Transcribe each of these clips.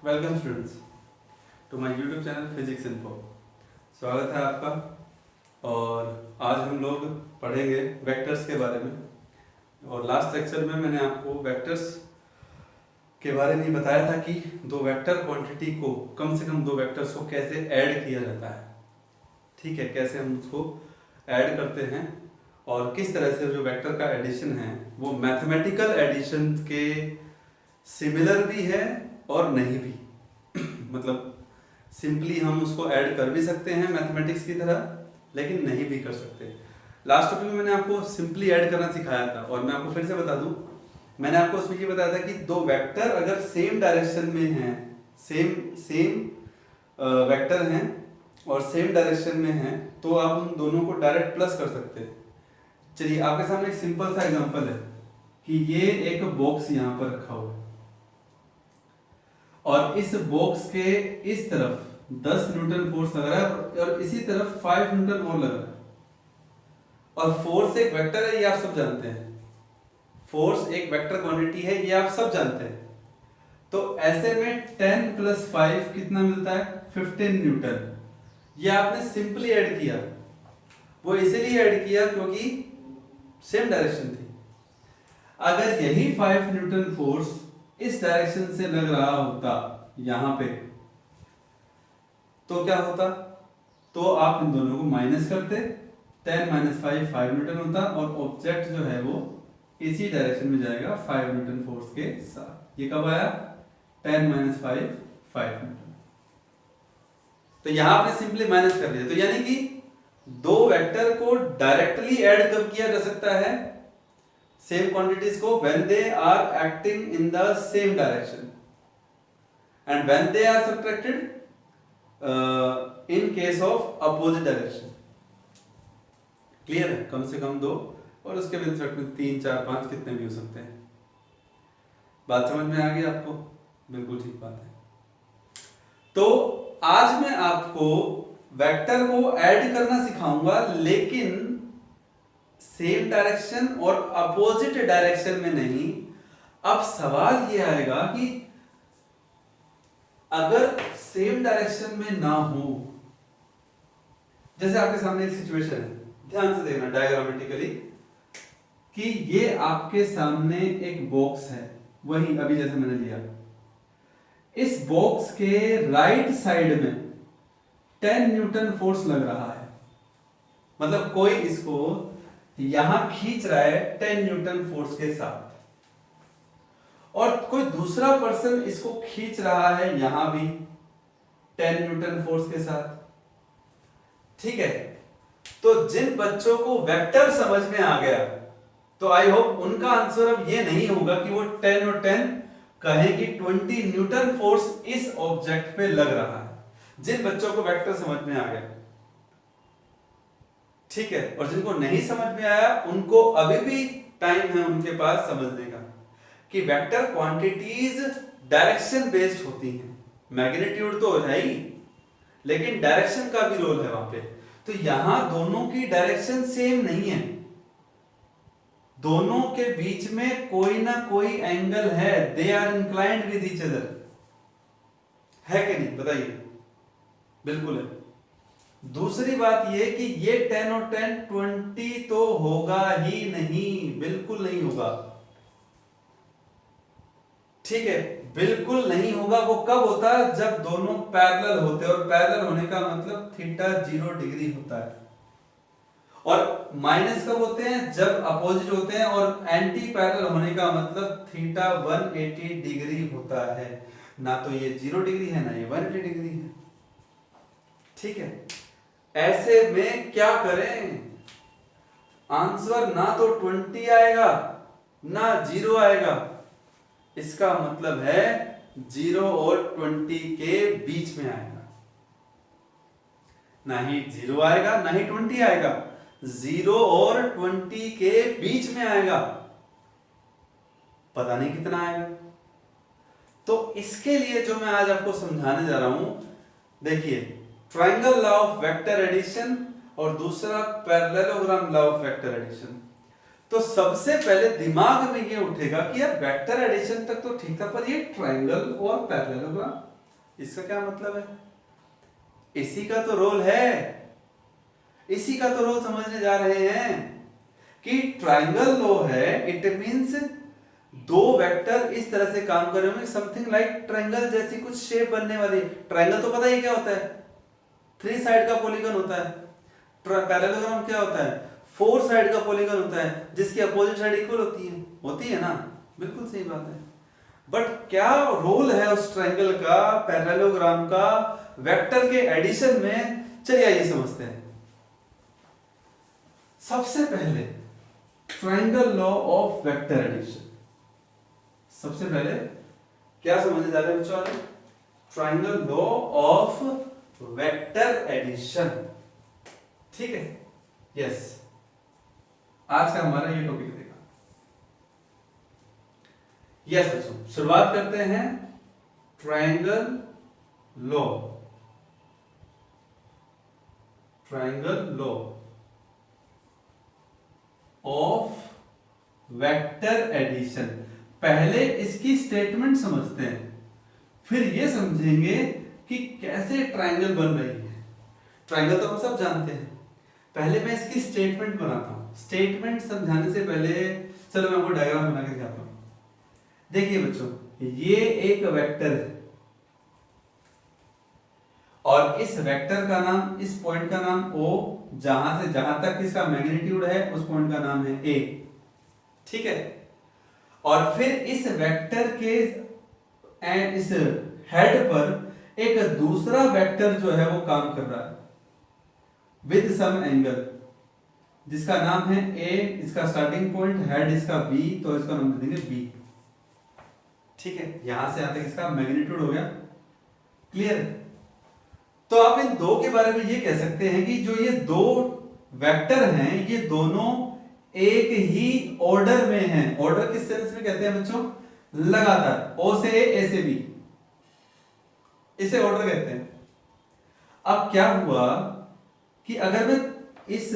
Welcome students to my YouTube channel physics info. स्वागत है आपका। और आज हम लोग पढ़ेंगे वेक्टर्स के बारे में। और लास्ट लेक्चर में मैंने आपको वेक्टर्स के बारे में बताया था कि दो वेक्टर क्वांटिटी को, कम से कम दो वेक्टर्स को कैसे ऐड किया जाता है। ठीक है, कैसे हम उसको ऐड करते हैं और किस तरह से जो वेक्टर का एडिशन है वो मैथमेटिकल एडिशन के सिमिलर भी है और नहीं भी। मतलब सिंपली हम उसको ऐड कर भी सकते हैं मैथमेटिक्स की तरह, लेकिन नहीं भी कर सकते। लास्ट टॉपिक में मैंने आपको सिंपली ऐड करना सिखाया था और मैं आपको फिर से बता दूं, मैंने आपको उसमें ये बताया था कि दो वेक्टर अगर सेम डायरेक्शन में हैं, सेम वेक्टर हैं और सेम डायरेक्शन में हैं, तो आप उन दोनों को डायरेक्ट प्लस कर सकते हैं। चलिए आपके सामने एक सिंपल सा एग्जांपल है कि ये एक बॉक्स यहाँ पर रखा हुआ है और इस बॉक्स के इस तरफ 10 न्यूटन फोर्स लग रहा है और इसी तरफ 5 न्यूटन और लग रहा है। और फोर्स एक वेक्टर है, ये आप सब जानते हैं। फोर्स एक वेक्टर क्वांटिटी है, ये आप सब जानते हैं। तो ऐसे में 10 + 5 कितना मिलता है? 15 न्यूटन। ये आपने सिंपली ऐड किया। वो इसीलिए ऐड किया क्योंकि सेम डायरेक्शन थी। अगर यही 5 न्यूटन फोर्स इस डायरेक्शन से लग रहा होता यहां पे, तो क्या होता? तो आप इन दोनों को माइनस करते, 10 - 5 5 न्यूटन होता और ऑब्जेक्ट जो है वो इसी डायरेक्शन में जाएगा 5 न्यूटन फोर्स के साथ। ये कब आया? 10 - 5 5 न्यूटन। तो यहां आपने सिंपली माइनस कर दिया। तो यानी कि दो वेक्टर को डायरेक्टली ऐड कब किया जा सकता है? सेम क्वांटिटीज को when they are acting in the same direction and when they are subtracted in case of opposite direction। Clear है? कम से कम दो और उसके भी रिस्पेक्ट में 3 4 5 कितने भी हो सकते हैं। बात समझ में आ गई आपको? बिल्कुल ठीक बात है। तो आज मैं आपको वेक्टर को ऐड करना सिखाऊंगा, लेकिन सेम डायरेक्शन और अपोजिट डायरेक्शन में नहीं। अब सवाल ये आएगा कि अगर सेम डायरेक्शन में ना हो, जैसे आपके सामने एक सिचुएशन है, ध्यान से देखना डायग्रामेटिकली, कि ये आपके सामने एक बॉक्स है, वही अभी जैसे मैंने लिया। इस बॉक्स के राइट साइड में 10 न्यूटन फोर्स लग रहा है। मतलब कोई इसको यहां खींच रहा है 10 न्यूटन फोर्स के साथ, और कोई दूसरा पर्सन इसको खींच रहा है यहां भी 10 न्यूटन फोर्स के साथ। ठीक है, तो जिन बच्चों को वेक्टर समझ में आ गया, तो आई होप उनका आंसर अब ये नहीं होगा कि वो 10 और 10 कहें कि 20 न्यूटन फोर्स इस ऑब्जेक्ट पे लग रहा है। जिन बच्चों को वेक्टर समझ में आ गया, ठीक है। और जिनको नहीं समझ में आया, उनको अभी भी टाइम है उनके पास समझने का कि वेक्टर क्वांटिटीज डायरेक्शन बेस्ड होती हैं। मैग्नीट्यूड तो है ही, लेकिन डायरेक्शन का भी रोल है वहां पे। तो यहां दोनों की डायरेक्शन सेम नहीं है, दोनों के बीच में कोई ना कोई एंगल है। They are inclined with each other, है कि नहीं? बताइए। बिल्कुल है। दूसरी बात यह कि ये 10 और 10 20 तो होगा ही नहीं, बिल्कुल नहीं होगा। ठीक है, बिल्कुल नहीं होगा। वो कब होता है? जब दोनों पैरेलल होते हैं, और पैरेलल होने का मतलब थीटा 0 डिग्री होता है। और माइनस कब होते हैं? जब अपोजिट होते हैं। और एंटी पैरेलल होने का मतलब थीटा 180 डिग्री होता है। ना तो ये 0 डिग्री है, ना ये 180 डिग्री है। ठीक है, ऐसे में क्या करें? आंसर ना तो 20 आएगा ना 0 आएगा। इसका मतलब है 0 और 20 के बीच में आएगा। ना ही 0 आएगा ना ही 20 आएगा, 0 और 20 के बीच में आएगा। पता नहीं कितना आएगा। तो इसके लिए जो मैं आज आपको समझाने जा रहा हूं, देखिए, triangle law of vector addition और दूसरा parallelogram law of vector addition. तो सबसे पहले दिमाग में ये उठेगा कि यार वेक्टर एडिशन तक तो ठीक था, पर ये ट्रायंगल और पैरेललोग्राम इसका क्या मतलब है? इसी का तो रोल है, इसी का तो रोल समझने जा रहे हैं कि ट्राइंगल लो है, इट मींस दो वेक्टर इस तरह से काम कर रहे होंगे, समथिंग लाइक ट्रायंगल जैसी कुछ शेप बनने वाली। ट्रायंगल तो पता ही क्या होता है, 3 साइड का पॉलीगन होता है। पैरेललोग्राम क्या होता है, 4 साइड का पॉलीगन होता है जिसकी अपोजिट साइड इक्वल होती है ना। बिल्कुल सही बात है। बट क्या रोल है उस ट्रायंगल का, पैरेललोग्राम का, वेक्टर के एडिशन में? चलिए आइए समझते हैं। सबसे पहले triangle law of vector addition. सबसे पहले क्या समझने जा रहे हैं बच्चों? Triangle law of vector addition. ठीक है, यस, आज का हमारा ये टॉपिक रहेगा। यस बच्चों, शुरुआत करते हैं triangle law. Triangle law of vector addition. पहले इसकी स्टेटमेंट समझते हैं, फिर ये समझेंगे कि कैसे ट्रायंगल बन रही है। ट्रायंगल तो हम सब जानते हैं, पहले मैं इसकी स्टेटमेंट बनाता हूं। स्टेटमेंट समझाने से पहले चलो मैं आपको डायग्राम बना के दिखाता हूं। देखिए बच्चों, ये एक वेक्टर है और इस वेक्टर का नाम, इस पॉइंट का नाम O, जहां से जहां तक इसका मैग्नीट्यूड है उस पॉइंट का नाम है A। ठीक है, और फिर इस वेक्टर के इस हेड पर एक दूसरा वेक्टर जो है वो काम कर रहा है विद सम एंगल, जिसका नाम है A, इसका स्टार्टिंग पॉइंट, हेड इसका B, तो इसका नाम दे देंगे B। ठीक है, यहां से यहां तक इसका मैग्नीट्यूड हो गया। क्लियर? तो आप इन दो के बारे में ये कह सकते हैं कि जो ये दो वेक्टर हैं ये दोनों एक ही ऑर्डर में हैं। ऑर्डर किस सेंस में कहते हैं बच्चों? लगातार, O से A से B, इसे ऑर्डर कहते हैं। अब क्या हुआ कि अगर मैं इस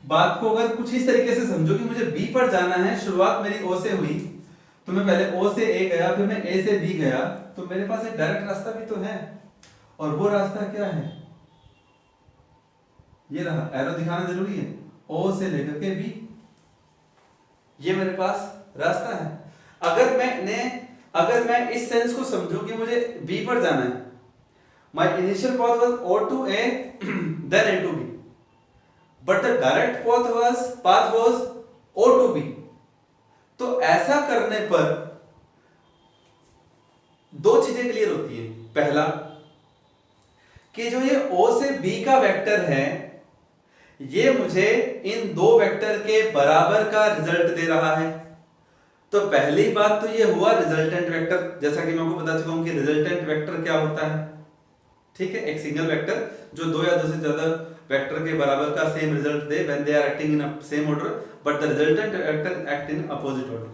बात को अगर कुछ इस तरीके से समझो कि मुझे B पर जाना है, शुरुआत मेरी O से हुई, तो मैं पहले O से A गया, फिर मैं A से B गया, तो मेरे पास एक डायरेक्ट रास्ता भी तो है। और वो रास्ता क्या है? ये रहा, एरो दिखाना जरूरी है, O से लेकर के B, ये मेरे पास रास्ता है। अगर मैं इस सेंस को समझूं कि मुझे B पर जाना है, my initial path was O to A then A to B, but the direct path was O to B। तो ऐसा करने पर दो चीजें क्लियर होती हैं। पहला कि जो ये O से B का वेक्टर है ये मुझे इन दो वेक्टर के बराबर का रिजल्ट दे रहा है। तो पहली बात तो ये हुआ रिजल्टेंट वेक्टर, जैसा कि मैं आपको बता चुका हूं कि रिजल्टेंट वेक्टर क्या होता है। ठीक है, एक सिंगल वेक्टर जो दो या दो से ज्यादा वेक्टर के बराबर का सेम रिजल्ट दे when they are acting in same order but the resultant vector act in opposite order.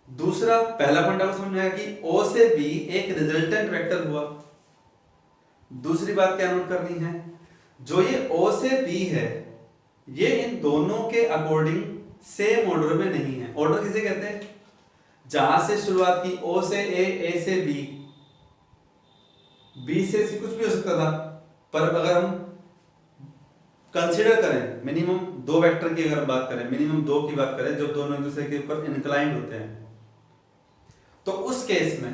दूसरा, पहला पॉइंट आपको समझ में आया कि O से B एक रिजल्टेंट वेक्टर हुआ। दूसरी बात क्या नोट करनी है, जो ये O से B है ये इन दोनों के अकॉर्डिंग सेम ऑर्डर में नहीं है। ऑर्डर किसे कहते हैं? जहां से शुरुआत की O से A से B, B से C, कुछ भी हो सकता था, पर अगर हम कंसीडर करें मिनिमम दो वेक्टर की, अगर बात करें मिनिमम दो की बात करें जो दोनों एक दूसरे के ऊपर इंक्लाइंड होते हैं, तो उस केस में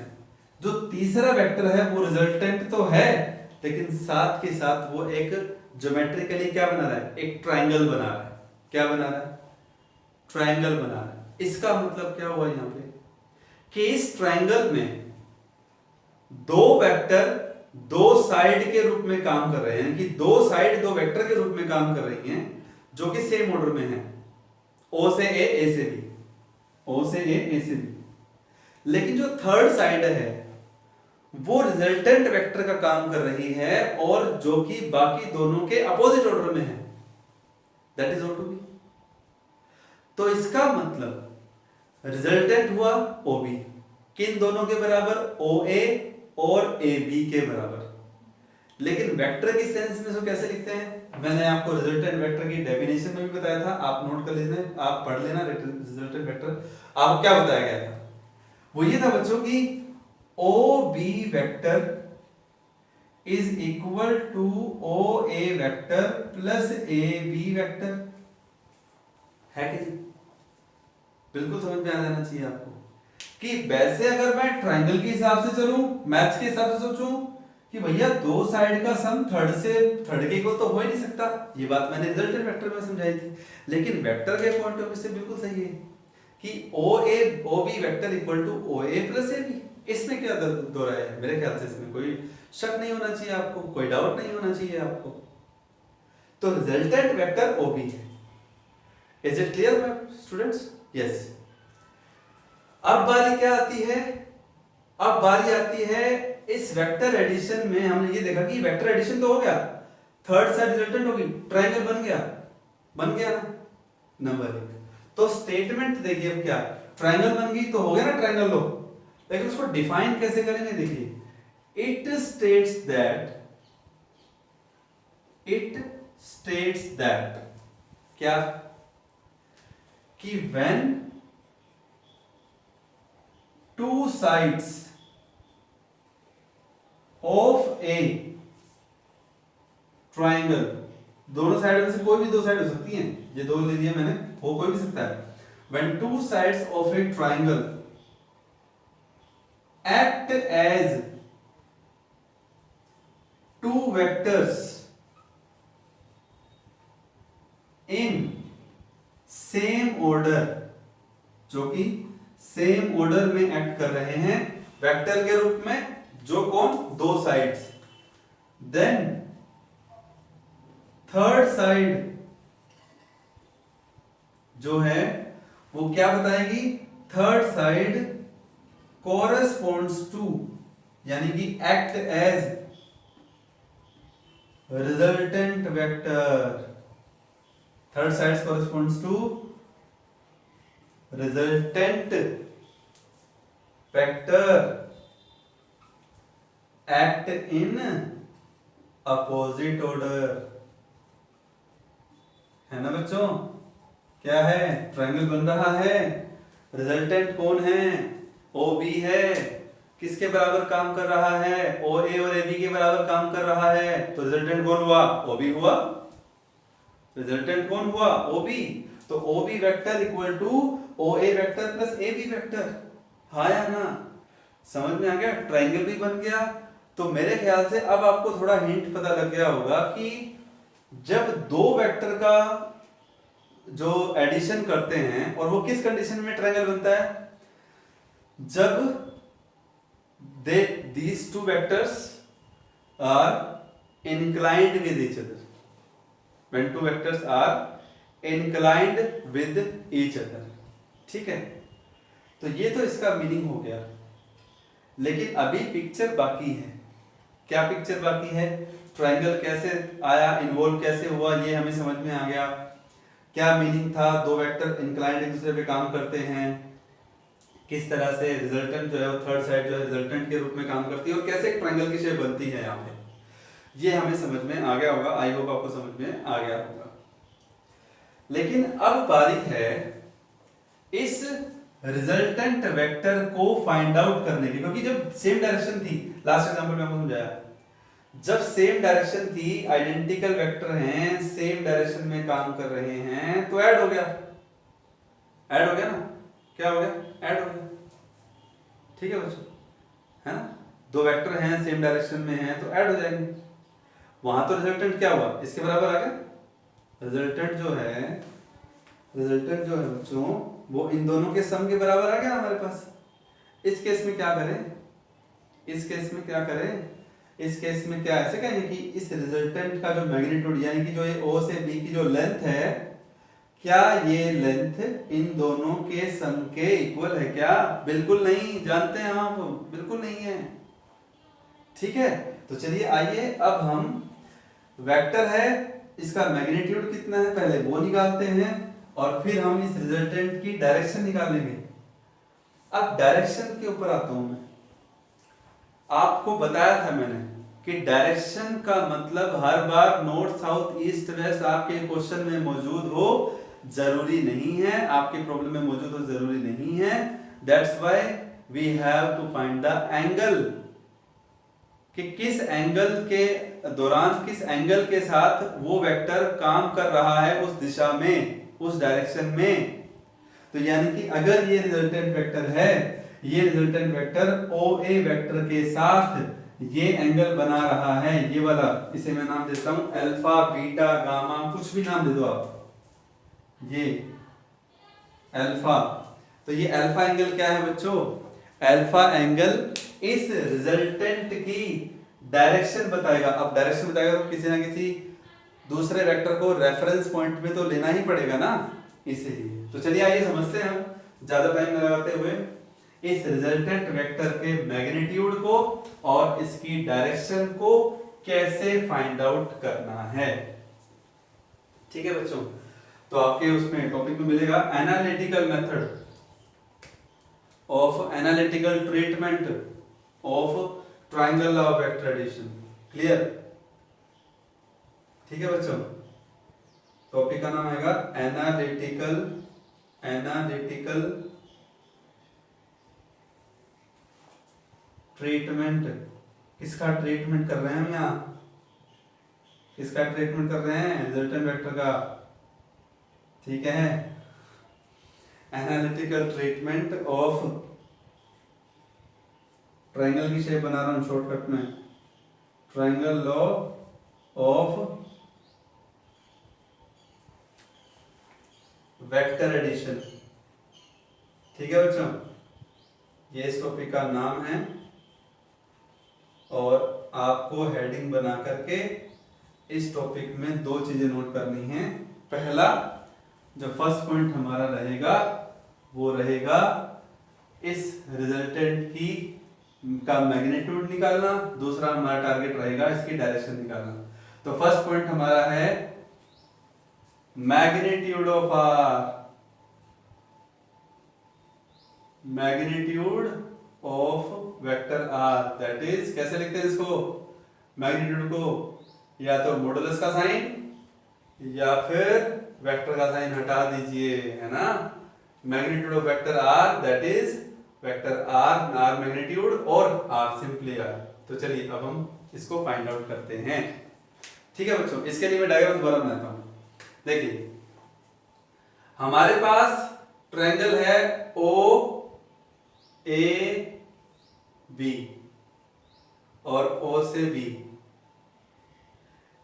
जो तीसरा वेक्टर है वो रिजल्टेंट तो है लेकिन साथ के साथ वो एक ज्योमेट्रिकली क्या बना रहा है? एक ट्रायंगल बना रहा है। क्या बना रहा है? ट्रायंगल बना रहा है। इसका मतलब क्या हुआ यहां पे कि इस ट्रायंगल में दो वेक्टर दो साइड के रूप में काम कर रहे हैं, कि दो साइड दो वेक्टर के रूप में काम कर रही हैं जो कि सेम ऑर्डर में है, O से A से B, O से A से B। लेकिन जो थर्ड साइड है वो रिजल्टेंट वेक्टर का काम कर रही है और जो कि बाकी दोनों के अपोजिट ऑर्डर में है, that is O to B। तो इसका मतलब रिजल्टेंट हुआ OB, किन दोनों के बराबर? OA और AB के बराबर। लेकिन वेक्टर की सेंस में इसको कैसे लिखते हैं? मैंने आपको रिजल्टेंट वेक्टर की डेफिनेशन में भी बताया था, आप नोट कर लेना, आप पढ़ लेना। रिजल्टेंट वेक्टर आपको क्या बताया गया था? वो ये था बच्चों की O B vector is equal to O A vector plus A B vector है कि नहीं? बिल्कुल समझ में आ जाना चाहिए आपको कि वैसे अगर मैं ट्रायंगल के हिसाब से चलूं, मैथ्स के हिसाब से सोचूं कि भैया दो साइड का सम थर्ड के इक्वल तो हो ही नहीं सकता, ये बात मैंने रिजल्टेंट वेक्टर में समझाई थी। लेकिन वेक्टर के पॉइंट ऑफ व्यू से बिल्कुल सही है कि O B vector equal to O A plus A B. इसमें क्या दो राय है? मेरे ख्याल से इसमें कोई शक नहीं होना चाहिए आपको, कोई डाउट नहीं होना चाहिए आपको। तो रिजल्टेंट वेक्टर ओ बी है। Is it clear my students? Yes. अब बारी क्या आती है? अब बारी आती है इस वेक्टर एडिशन में। हमने ये देखा कि वेक्टर एडिशन तो हो गया, थर्ड साइड रिजल्टेंट होगी, ट्रायंगल बन गया ना, नंबर 1। तो स्टेटमेंट देखिए अब क्या, ट्रायंगल बन गई तो हो गया ना ट्रायंगल लो, लेकिन उसको डिफाइन कैसे करेंगे? देखिए, इट स्टेट्स दैट क्या कि when two sides of A triangle, दोनों साइड में से कोई भी दो साइड हो सकती हैं, ये दो ले लिया मैंने, वो कोई भी सकता है। When two sides of a triangle act as two vectors in same order, जो कि सेम ऑर्डर में एक्ट कर रहे हैं वेक्टर के रूप में, जो कौन? दो साइड्स। देन थर्ड साइड जो है वो क्या बताएगी? थर्ड साइड कोरस्पॉन्ड्स टू, यानी कि act as resultant vector. Third side corresponds to resultant vector act in opposite order. है ना बच्चों? क्या है? ट्रायंगल बन रहा है, रिजल्टेंट कौन है? ओ बी है। किसके बराबर काम कर रहा है? ओ ए और ए बी के बराबर काम कर रहा है। तो रिजल्टेंट कौन हुआ? ओ बी हुआ। रिजल्टेंट कौन हुआ? O B. तो O B vector equal to O A vector plus A B vector. हाँ या ना? समझ में आ गया? ट्रायंगल भी बन गया। तो मेरे ख्याल से अब आपको थोड़ा हिंट पता लग गया होगा कि जब दो वेक्टर का जो एडिशन करते हैं, और वो किस कंडीशन में ट्रायंगल बनता है? जब these two vectors are inclined with each other. When two vectors are inclined with each other. ठीक है? तो ये तो इसका मीनिंग हो गया, लेकिन अभी पिक्चर बाकी है। क्या पिक्चर बाकी है? ट्रायंगल कैसे आया, इन्वॉल्व कैसे हुआ, ये हमें समझ में आ गया। क्या मीनिंग था? दो वेक्टर इंक्लाइंड एक दूसरे पे काम करते हैं, किस तरह से रिजल्टेंट जो है वो थर्ड साइड जो है रिजल्टेंट के रूप में काम करती है, और कैसे एक ट्रायंगल की शेप बनती है यहाँ पे, ये हमें समझ में आ गया होगा। आई होप आपको समझ में आ गया होगा। लेकिन अब बारी है इस रिजल्टेंट वेक्टर को फाइंड आउट करने की, क्योंकि जब सेम डायरेक्शन थी, लास्ट एग्जांपल में आपको समझाया, जब सेम डायरेक्शन थी, आइडेंटिकल वेक्टर हैं, सेम डायरेक्शन में काम कर रहे हैं, तो ऐड हो गया। ऐड हो गया ना? क्या हो गया? ऐड हो गया। ठीक है बच्चों? है ना? दो वेक्टर हैं, सेम डायरेक्शन में हैं, तो ऐड हो जाएंगे। वहां तो रिजल्टेंट क्या हुआ? इसके बराबर आ गया। रिजल्टेंट जो है बच्चों, वो इन दोनों के सम के बराबर आ गया हमारे पास। इस केस में क्या करें? इस केस में क्या ऐसे कहेंगे कि इस रिजल्टेंट का जो मैग्नीट्यूड, यानी कि जो ये O से B की जो लेंथ है, क्या ये लेंथ इन दोनों के सम के इक्वल है क्या? बिल्कुल नहीं। जानते हैं आप? बिल्कुल नहीं है। ठीक है? तो चलिए आइए अब हम वेक्टर है, इसका मैग्नीट्यूड कितना है पहले वो निकालते हैं, और फिर हम इस रिजल्टेंट की डायरेक्शन निकालेंगे। अब डायरेक्शन के ऊपर आता हूं मैं। आपको बताया था मैंने कि डायरेक्शन का मतलब हर बार नॉर्थ साउथ ईस्ट वेस्ट आपके क्वेश्चन में मौजूद हो जरूरी नहीं है, आपके प्रॉब्लम में मौजूद हो जरूरी नहीं है। That's why we have to find the angle, कि किस एंगल के दौरान, किस एंगल के साथ वो वेक्टर काम कर रहा है उस दिशा में, उस डायरेक्शन में। तो यानी कि अगर ये रिजल्टेंट वेक्टर है, ये resultant vector O A vector के साथ ये एंगल बना रहा है, ये वाला, इसे मैं नाम देता हूं अल्फा, बीटा, गामा, कुछ भी नाम दे दो आप, ये अल्फा। तो ये अल्फा एंगल क्या है बच्चों? अल्फा एंगल इस रिजल्टेंट की डायरेक्शन बताएगा। अब डायरेक्शन बताएगा तो किसी ना किसी दूसरे वेक्टर को रेफरेंस पॉइंट में तो लेना ही पड़ेगा ना, इसीलिए। तो चलिए आइए समझते हैं हम ज्यादा टाइम न लगाते हुए इस रिजल्टेंट वेक्टर के मैग्नीट्यूड को और इसकी डायरेक्शन को कैसे फाइंड आउट करना है। ठीक है बच्चों, तो आपके उसमें टॉपिक में मिलेगा analytical method of analytical treatment of triangle of vector addition. Clear? ठीक है बच्चों, टॉपिक का नाम आएगा एनालिटिकल ट्रीटमेंट। किसका ट्रीटमेंट कर रहे हैं हम यहाँ? किसका ट्रीटमेंट कर रहे हैं? रिजल्टेंट वेक्टर का। ठीक है, एनालिटिकल ट्रीटमेंट ऑफ, ट्रायंगल की शेप बना रहा हूं शॉर्टकट में, triangle law of vector addition. ठीक है बच्चों, ये इस टॉपिक का नाम है और आपको हेडिंग बना करके इस टॉपिक में दो चीजें नोट करनी है। पहला, जो फर्स्ट पॉइंट हमारा रहेगा वो रहेगा इस रिजल्टेंट की का मैग्नीट्यूड निकालना। दूसरा हमारा टारगेट रहेगा इसकी डायरेक्शन निकालना। तो फर्स्ट पॉइंट हमारा है magnitude of R, magnitude of vector R, that is, कैसे लिखते हैं इसको मैग्नीट्यूड को? या तो मॉडुलस का साइन या फिर वेक्टर का साइन हटा दीजिए, है ना। Magnitude of vector R that is vector R, R magnitude और आर सिंपली आर। तो चलिए अब हम इसको फाइंड आउट करते हैं। ठीक है बच्चों, इसके लिए मैं डायग्राम दोबारा बनाता हूं। देखिए, हमारे पास ट्रायंगल है ओ ए बी और ओ से बी।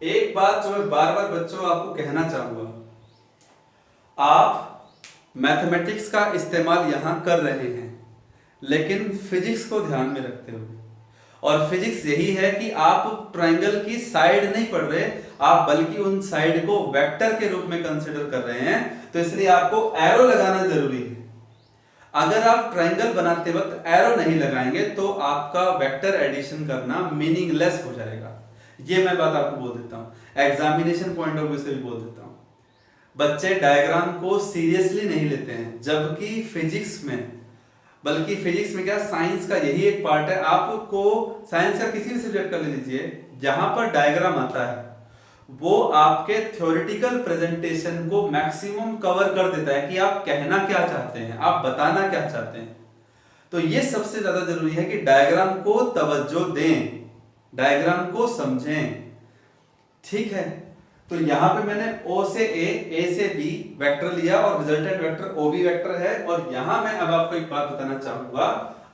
एक बात जो मैं बार बार बच्चों आपको कहना चाहूंगा, आप मैथमेटिक्स का इस्तेमाल यहां कर रहे हैं लेकिन फिजिक्स को ध्यान में रखते हुए, और फिजिक्स यही है कि आप ट्रायंगल की साइड नहीं पढ़ रहे, आप बल्कि उन साइड को वेक्टर के रूप में कंसीडर कर रहे हैं। तो इसलिए आपको एरो लगाना जरूरी है। अगर आप ट्रायंगल बनाते वक्त एरो नहीं लगाएंगे तो आपका वेक्टर एडिशन करना मीनिंगलेस हो जाएगा। ये मैं बात आपको बोल देता हूं, एग्जामिनेशन पॉइंट ऑफ व्यू से भी बोल देता हूं। बच्चे डायग्राम को सीरियसली नहीं लेते हैं, जबकि फिजिक्स में, बल्कि फिजिक्स में क्या, साइंस का यही एक पार्ट है। आपको साइंस का किसी भी सब्जेक्ट का ले लीजिए, जहां पर डायग्राम आता है वो आपके थ्योरेटिकल प्रेजेंटेशन को मैक्सिमम कवर कर देता है कि आप कहना क्या चाहते हैं, आप बताना क्या चाहते हैं। तो ये सबसे ज्यादा जरूरी है कि डायग्राम को तवज्जो दें, डायग्राम को समझें। ठीक है, तो यहां पे मैंने O से A से B वेक्टर लिया और रिजल्टेंट वेक्टर OB वेक्टर है। और यहां मैं अब आपको एक बात बताना चाहूंगा,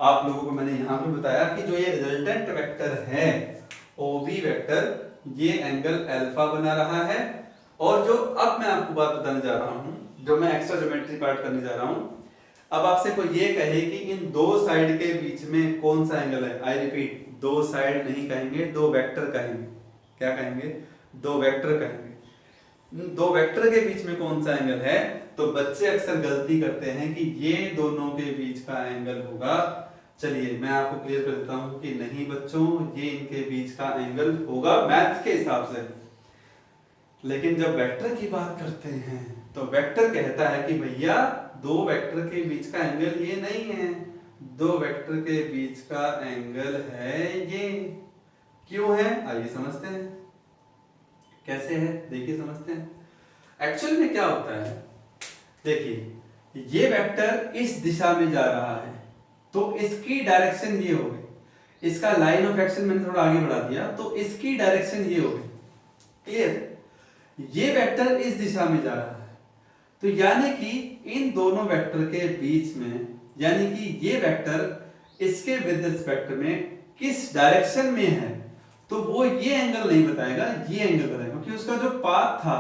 आप लोगों को मैंने यहां पे बताया कि जो ये रिजल्टेंट वेक्टर है OB वेक्टर, ये एंगल अल्फा बना रहा है। और जो अब मैं आपको बात बताने जा रहा हूं, जो मैं एक्स्ट्रा ज्योमेट्री पार्ट करने जा रहा हूं, अब आपसे कोई ये कहे कि इन दो साइड के बीच में कौन सा एंगल है, आई रिपीट, दो साइड नहीं कहेंगे, दो वेक्टर कहेंगे। क्या कहेंगे? दो वेक्टर कहेंगे। दो वेक्टर के बीच में कौन सा एंगल है? तो बच्चे अक्सर गलती करते हैं कि ये दोनों के बीच का एंगल होगा। चलिए मैं आपको क्लियर कर देता हूं कि नहीं बच्चों, ये इनके बीच का एंगल होगा मैथ्स के हिसाब से। लेकिन जब वेक्टर की बात करते हैं तो वेक्टर कहता है कि भैया दो वेक्टर के बीच का एंगल ये नहीं है, दो वेक्टर के बीच का एंगल है ये। क्यों है? आइए समझते हैं कैसे है, देखिए समझते हैं। एक्चुअल में क्या होता है, देखिए ये वेक्टर इस दिशा में जा रहा है, तो इसकी डायरेक्शन ये हो गई, इसका लाइन ऑफ एक्शन मैंने थोड़ा आगे बढ़ा दिया, तो इसकी डायरेक्शन ये हो गई। क्लियर? ये वेक्टर इस दिशा में जा रहा है, तो यानी कि इन दोनों वेक्टर के बीच में, यानी कि ये वेक्टर इसके विद रिस्पेक्ट में किस डायरेक्शन में है, तो वो ये एंगल नहीं बताएगा, ये एंगल बताएगा, क्योंकि उसका जो पाथ था,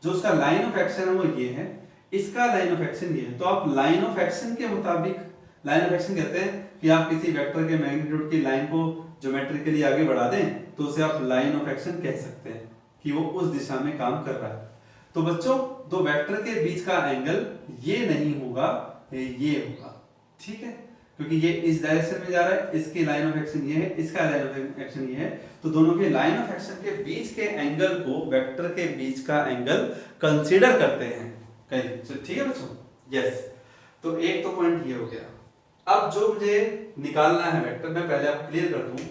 जो उसका लाइन ऑफ एक्शन है वो ये है, इसका लाइन ऑफ एक्शन ये है। तो आप लाइन ऑफ एक्शन के मुताबिक, लाइन ऑफ एक्शन कहते हैं कि आप किसी वेक्टर के मैग्नीट्यूड की लाइन को ज्योमेट्रिकली आगे बढ़ा दें, तो उसे आप लाइन ऑफ एक्शन कह सकते हैं कि वो उस दिशा में काम कर रहा है। तो बच्चों, दो वेक्टर के बीच का एंगल ये नहीं होगा, ये होगा। ठीक है? क्योंकि ये इस डायरेक्शन में जा रहा है, इसकी लाइन ऑफ एक्शन ये है, इसका लाइन ऑफ एक्शन ये है, तो दोनों के लाइन ऑफ एक्शन के बीच के एंगल को वेक्टर के बीच का एंगल कंसीडर करते हैं कहीं। ठीक है बच्चों? यस। तो एक तो पॉइंट ये हो गया। अब जो मुझे निकालना है वेक्टर, मैं पहले आप क्लियर कर दूं,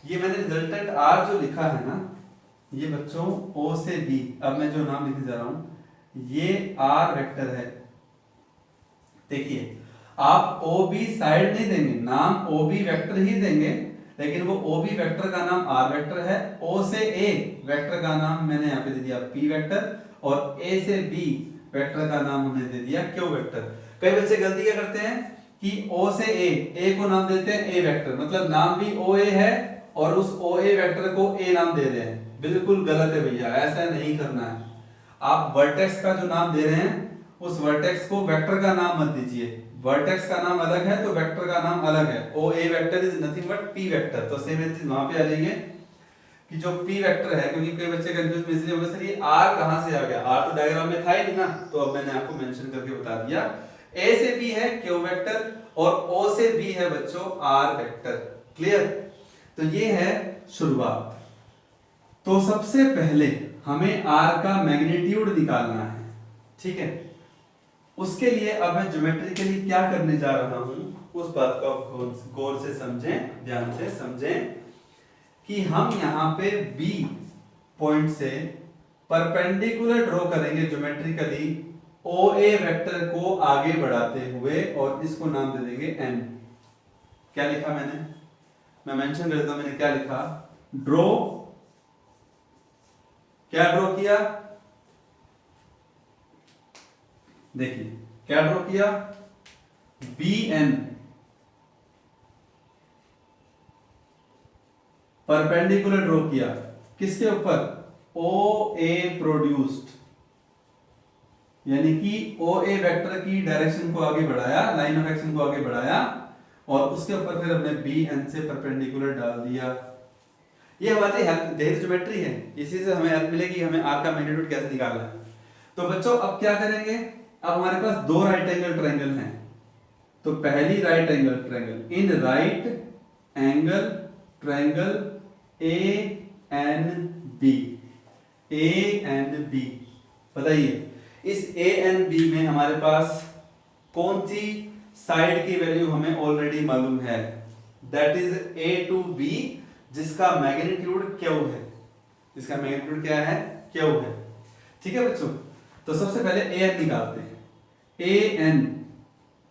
ये मैंने रिजल्टेंट आर जो लिखा है ना, ये बच्चों O से B, अब मैं जो नाम लिखने जा रहा हूं, ये R वेक्टर है। देखिए, आप OB साइड नहीं देंगे, नाम OB वेक्टर ही देंगे, लेकिन वो OB वेक्टर का नाम R वेक्टर है। O से A वेक्टर का नाम मैंने यहाँ पे दे दिया P वेक्टर, और A से B वेक्टर का नाम हमने दे दिया Q वेक्टर। कई बच्चे गलती क्या करते हैं कि O से A को नाम देते हैं A वेक्टर, मतलब नाम भी OA है और उस OA वेक्टर को A नाम दे रहे हैं। बिल्कुल गलत है भैया, ऐसा नहीं करना है। आप वर्टेक्स का जो नाम दे रहे हैं, उस वर्टेक्स को वेक्टर का नाम मत दीजिए। वर्टेक्स का नाम अलग है तो वेक्टर का नाम अलग है। OA vector is nothing but P vector. तो सेम चीज वहां पे आ जाएंगे कि जो P वेक्टर है, क्योंकि कई बच्चे कंफ्यूज इसलिए होंगे सर ये R कहां से आ गया, R तो डायग्राम में था ही नहीं ना, तो अब मैंने आपको मेंशन करके बता दिया। A से B है Q वेक्टर और O से B है बच्चों R वेक्टर। क्लियर? तो ये है शुरुआत। तो सबसे पहले हमें R का मैग्नीट्यूड निकालना है। ठीक है? उसके लिए अब मैं ज्योमेट्रिकली क्या करने जा रहा हूं, उस बात को आप गौर से समझें, ध्यान से समझें कि हम यहां पे B पॉइंट से परपेंडिकुलर ड्रॉ करेंगे ज्योमेट्रिकली OA वेक्टर को आगे बढ़ाते हुए, और इसको नाम दे देंगे N। क्या लिखा मैंने? मैं मेंशन कर देता हूं, मैंने क्या लिखा? ड्रॉ, क्या ड्रॉ किया? देखिए क्या ड्रॉ किया? BN परपेंडिकुलर ड्रॉ किया किसके ऊपर? OA प्रोड्यूस्ड, यानी कि OA वेक्टर की डायरेक्शन को आगे बढ़ाया, लाइन ऑफ एक्शन को आगे बढ़ाया, और उसके ऊपर फिर हमने BN से परपेंडिकुलर डाल दिया। ये हमारी हेल्प ज्योमेट्री है, इसी से हमें हेल्प मिलेगी हमें R का मैग्नीट्यूड कैसे निकालना है। तो बच्चों अब क्या करेंगे? अब हमारे पास दो राइट एंगल ट्रायंगल हैं। तो पहली राइट एंगल ट्रायंगल, इन right angle triangle ANB, ANB, बताइए इस ANB में हमारे पास कौन सी साइड की वैल्यू हमें ऑलरेडी मालूम है? That is A to B, जिसका मैग्नीट्यूड Q है। इसका मैग्नीट्यूड क्या है? Q है। ठीक है बच्चों? तो सबसे पहले AN निकालते हैं। AN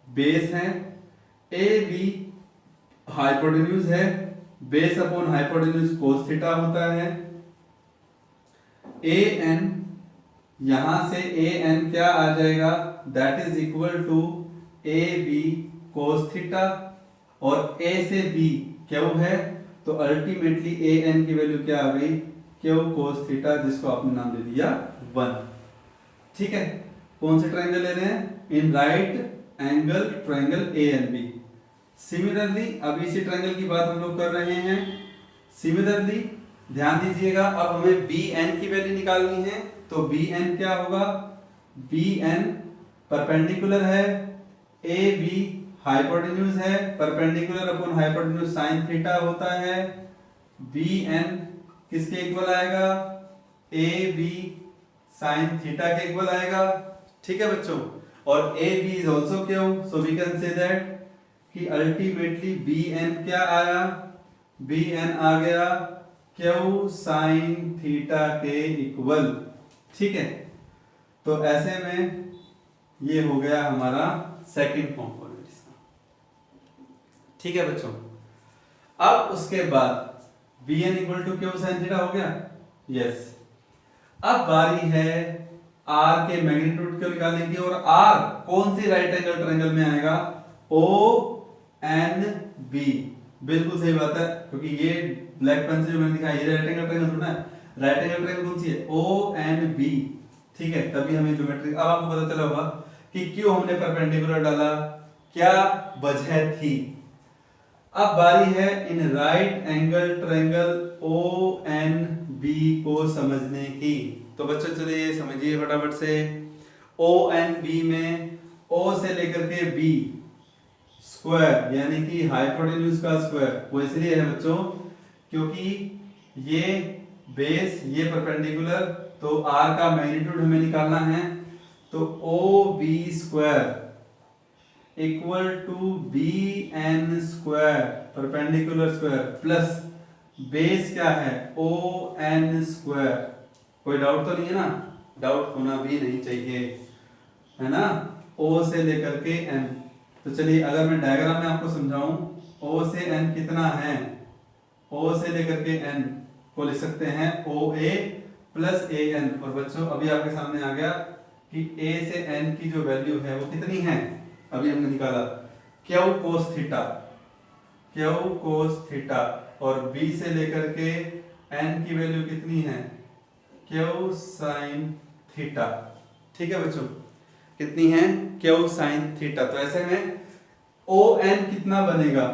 बेस है, AB हाइपोटेन्यूज है, base upon hypotenuse cos theta होता है। AN, यहां से AN क्या आ जाएगा? That is equal to AB cos theta, और A से B Q है, तो अल्टीमेटली AN की वैल्यू क्या आ गई? Q कोस थीटा, जिसको आपने नाम दे दिया 1। ठीक है? कौन से ट्रायंगल ले रहे हैं? इन right angle triangle ANB। Similarly अब इसी ट्रायंगल की बात हम लोग कर रहे हैं। सिमिलरली ध्यान दीजिएगा, अब हमें BN की वैल्यू निकालनी है। तो BN क्या होगा? BN परपेंडिकुलर है, AB हाइपोटेन्यूज है, perpendicular upon hypotenuse sine theta होता है। BN किसके इक्वल आएगा? AB साइन थीटा के इक्वल आएगा। ठीक है बच्चों? और AB is also Q, so we can say that कि अल्टीमेटली BN क्या आया? BN आ गया Q साइन थीटा के इक्वल। ठीक है? तो ऐसे में ये हो गया हमारा सेकंड कंपोनेंट इसका। ठीक है बच्चों। अब उसके बाद bn equal to Q sine theta हो गया। यस, अब बारी है r के मैग्नीट्यूड को निकालने की, और r कौन सी राइट एंगल ट्रायंगल में आएगा? O N B. बिल्कुल सही बात है, क्योंकि ये ब्लैक पेन से जो मैंने दिखाया ये राइट एंगल ट्रायंगल थोड़ा है। राइट एंगल ट्रायंगल कौन सी है? O N B. ठीक है, तभी हमें ज्योमेट्री, अब आपको पता चला होगा कि क्यों हमने परपेंडिकुलर डाला, क्या वजह थी। अब बारी है इन right angle triangle O N B को समझने की। तो बच्चों चलिए समझिए फटाफट से। ओ एन बी में ओ से लेकर के बी स्क्वायर यानी कि हाइपोटेन्यूज का स्क्वायर, वो इसलिए है बच्चों क्योंकि ये बेस ये परपेंडिकुलर, तो आर का मैग्नीट्यूड हमें निकालना है। तो O B square equal to B N square perpendicular square plus base क्या है? O N square. कोई डाउट तो नहीं है ना? डाउट होना भी नहीं चाहिए, है ना? ओ से लेकर के एन। तो चलिए अगर मैं डायग्राम में आपको समझाऊं, ओ से एन कितना है? ओ से लेकर के एन को लिख सकते हैं ओ ए प्लस ए एन। और बच्चों अभी आपके सामने आ गया कि ए से एन की जो वैल्यू है वो कितनी है, अभी हमने निकाला Q cos theta, Q cos theta. और बी से लेकर के एन की वैल्यू कितनी है? Q sine theta. ठीक है बच्चों, कितनी है? Q sine theta. तो ऐसे में ओ एन कितना बनेगा?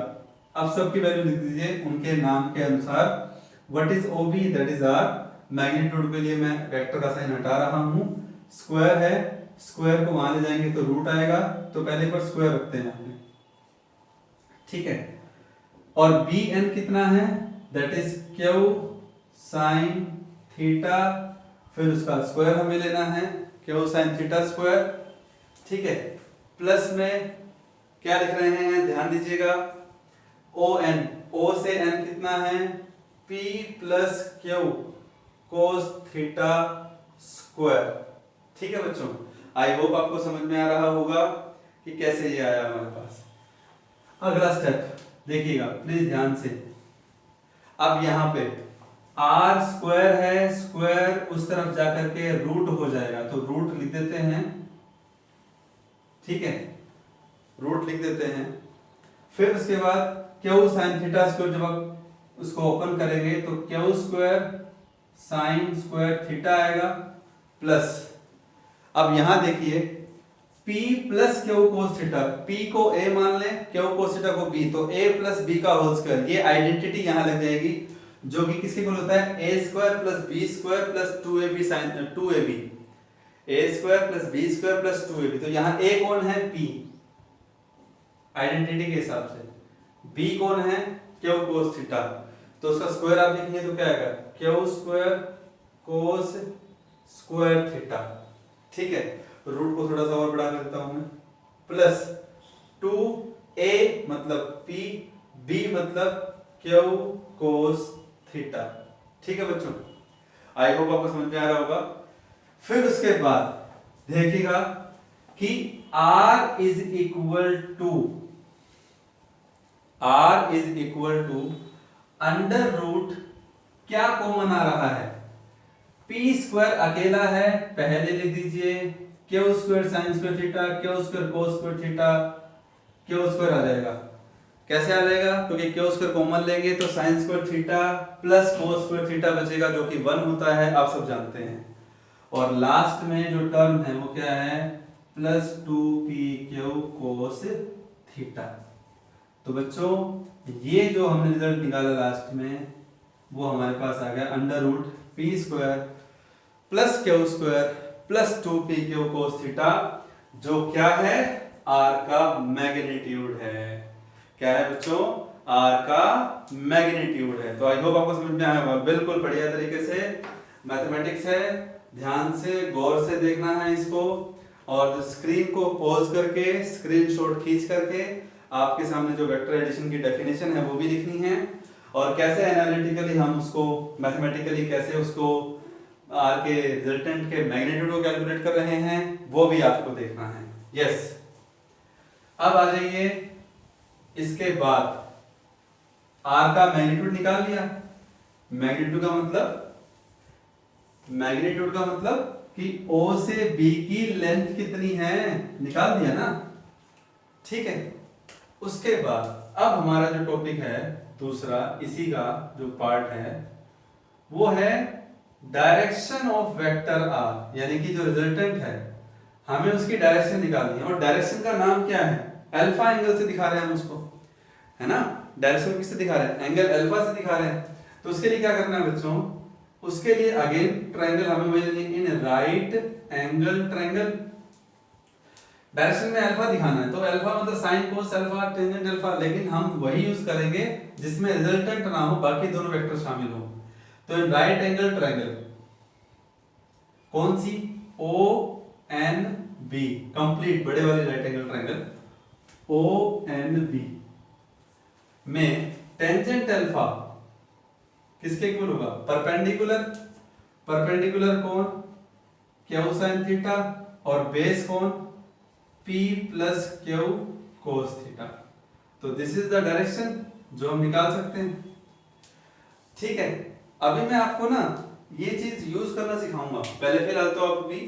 अब सबकी वैल्यू लिख दीजिए उनके नाम के अनुसार। What is O B? That is R. Magnitude के लिए मैं वेक्टर का साइन हटा रहा हूं। स्क्वायर है, स्क्वायर को वहां ले जाएंगे तो रूट आएगा, तो पहले एक बार स्क्वायर रखते हैं यहाँ पे। ठीक है, और बी एन कितना है? That is Q sine theta, फिर उसका स्क्वायर हमें लेना है, क्यू साइन थीटा स्क्वायर। ठीक है, प्लस में क्या लिख रहे हैं ध्यान दीजिएगा, ओ एन, ओ से एन कितना है? P plus Q cos theta square. ठीक है बच्चों, आई होप आपको समझ में आ रहा होगा कि कैसे ये आया हमारे पास। अगला स्टेप देखिएगा प्लीज ध्यान से। अब यहां पे आर स्क्वायर है, स्क्वायर उस तरफ जाकर के रूट हो जाएगा, तो रूट लिख देते हैं। ठीक है, रूट लिख देते हैं। फिर उसके बाद क्यू साइन थीटा स्क्वायर, जब आप उसको ओपन करेंगे तो Q square sine square theta आएगा प्लस, अब यहां देखिए P plus Q cos theta, P को A मान लें, क्यू कोस थीटा को B, तो A प्लस B का होल स्क्वायर, ये आइडेंटिटी यहां लग जाएगी जो कि किसके इक्वल होता है? A square plus B square plus 2AB sine 2AB, A square plus B square plus 2AB। तो यहां A कौन है? P, आइडेंटिटी के हिसाब से। B कौन है? क्यू कोस थीटा, तो उसका स्क्वायर आप लिखेंगे तो क्या आएगा? Q square cos square theta. ठीक है, रूट को थोड़ा सा और बढ़ा देता हूं मैं, प्लस 2a मतलब P, B मतलब क्यू कोस थीटा। ठीक है बच्चों, आई होप आपको समझ में आ रहा होगा। फिर उसके बाद देखिएगा कि R is equal to under root, क्या कॉमन आ रहा है? P स्क्वायर अकेला है, पहले लिख दीजिए Q square sine square theta, Q square cos square theta, Q square आ जाएगा। कैसे आ जाएगा? क्योंकि क्यू स्क्वायर कॉमन लेंगे तो sign square theta plus cos square theta बचेगा, जो कि 1 होता है, आप सब जानते हैं। और लास्ट में जो टर्म है वो क्या है? Plus 2pq cos theta. तो बच्चों ये जो हमने रिजल्ट निकाला लास्ट में वो हमारे पास आ गया under root P square plus Q square plus 2pq cos theta, जो क्या है? आर का मैग्नीट्यूड है। क्या है बच्चों? आर का मैग्नीट्यूड है। तो आई होप आपको समझ में आया होगा, बिल्कुल बढ़िया तरीके से मैथमेटिक्स है, ध्यान से गौर से देखना है इसको, और स्क्रीन को पॉज करके स्क्रीनशॉट खींच करके आपके सामने जो वेक्टर एडिशन की डेफिनेशन है वो भी लिखनी है, और कैसे एनालिटिकली हम उसको मैथमेटिकली कैसे उसको आर के रिजल्टेंट के मैग्नीट्यूड को कैलकुलेट कर रहे हैं वो भी आपको देखना है। यस, अब आ जाइए इसके बाद r का मैग्नीट्यूड निकाल लिया। मैग्नीट्यूड का मतलब कि O से B की लेंथ कितनी है, निकाल दिया ना। ठीक है, उसके बाद अब हमारा जो टॉपिक है दूसरा, इसी का जो पार्ट है वो है डायरेक्शन ऑफ वेक्टर r, यानी कि जो रिजल्टेंट है हमें उसकी डायरेक्शन निकालनी है। और डायरेक्शन का नाम क्या है, अल्फा एंगल से दिखा रहे हैं हम उसको, है ना। डायरेक्शन किससे दिखा रहे हैं, एंगल अल्फा से दिखा रहे हैं। तो उसके लिए क्या करना है बच्चों, उसके लिए अगेन ट्रायंगल हमें वही लेनी है, इन राइट एंगल ट्रायंगल। डायरेक्शन में अल्फा दिखाना है, तो अल्फा मतलब sine cos alpha tangent alpha, लेकिन हम वही यूज करेंगे जिसमें रिजल्टेंट ना हो, बाकी दोनों वेक्टर शामिल हो। तो इन राइट एंगल ट्रायंगल कौन सी, ओ एन बी, कंप्लीट बड़े वाली right angle triangle O N B में टेंजेंट अल्फा किसके इक्वल होगा, परपेंडिकुलर। परपेंडिकुलर कौन, क्यू साइन थीटा, और बेस कौन, P plus Q cos theta. तो दिस इज द डायरेक्शन जो हम निकाल सकते हैं। ठीक है, अभी मैं आपको ना ये चीज यूज करना सिखाऊंगा। पहले फिलहाल तो आप भी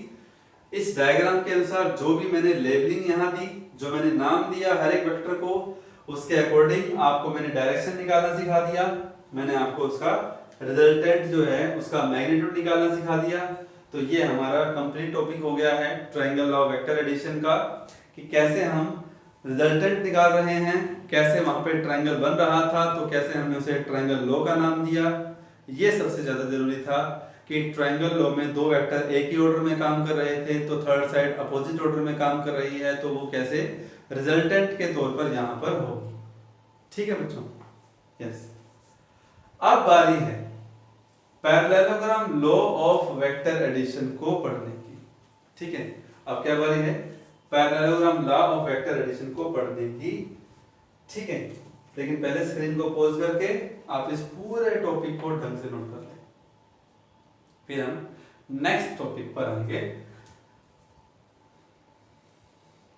इस डायग्राम के अनुसार जो भी मैंने लेबलिंग यहाँ दी, जो मैंने नाम दिया हर एक वेक्टर को, उसके अकॉर्डिंग आपको मैंने डायरेक्शन निकालना सिखा दिया। मैंने आपको उसका रिजल्टेंट जो है उसका मैग्नीट्यूड निकालना सिखा दिया। तो ये हमारा कंप्लीट टॉपिक हो गया है ट्रायंगल लॉ वेक्टर एडिशन का, कि कैसे हम रिजल्टेंट निकाल रहे हैं, कैसे वहां पे ट्रायंगल बन रहा था, तो कैसे हमने उसे ट्रायंगल लॉ का नाम दिया। ये सबसे ज्यादा जरूरी था कि ट्रायंगल लॉ में दो वेक्टर एक ही ऑर्डर में काम कर रहे थे, तो थर्ड साइड अपोजिट ऑर्डर में काम कर रही है, तो वो कैसे रिजल्टेंट के तौर पर यहां पर होगी। ठीक है बच्चों, यस। अब बारी है parallelogram law of vector addition को पढ़ने की। ठीक है, अब क्या बारी है, parallelogram law of vector addition को पढ़ने की। ठीक है, लेकिन पहले स्क्रीन को पॉज करके आप इस पूरे टॉपिक को ढंग से नोट कर लें, फिर हम नेक्स्ट टॉपिक पर आएंगे।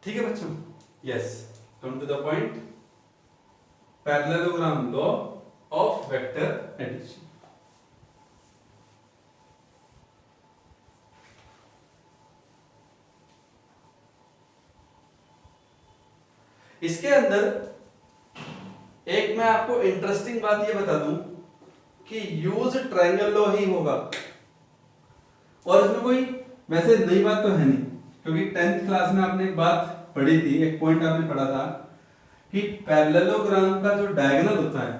ठीक है बच्चों, yes, come to the point, parallelogram law of vector addition. इसके अंदर एक मैं आपको इंटरेस्टिंग बात ये बता दूं कि यूज ट्रायंगल लॉ ही होगा, और इसमें कोई वैसे नई बात तो है नहीं, क्योंकि 10th क्लास में आपने एक बात पढ़ी थी, एक पॉइंट आपने पढ़ा था कि पैरेललोग्राम का जो डायगोनल होता है,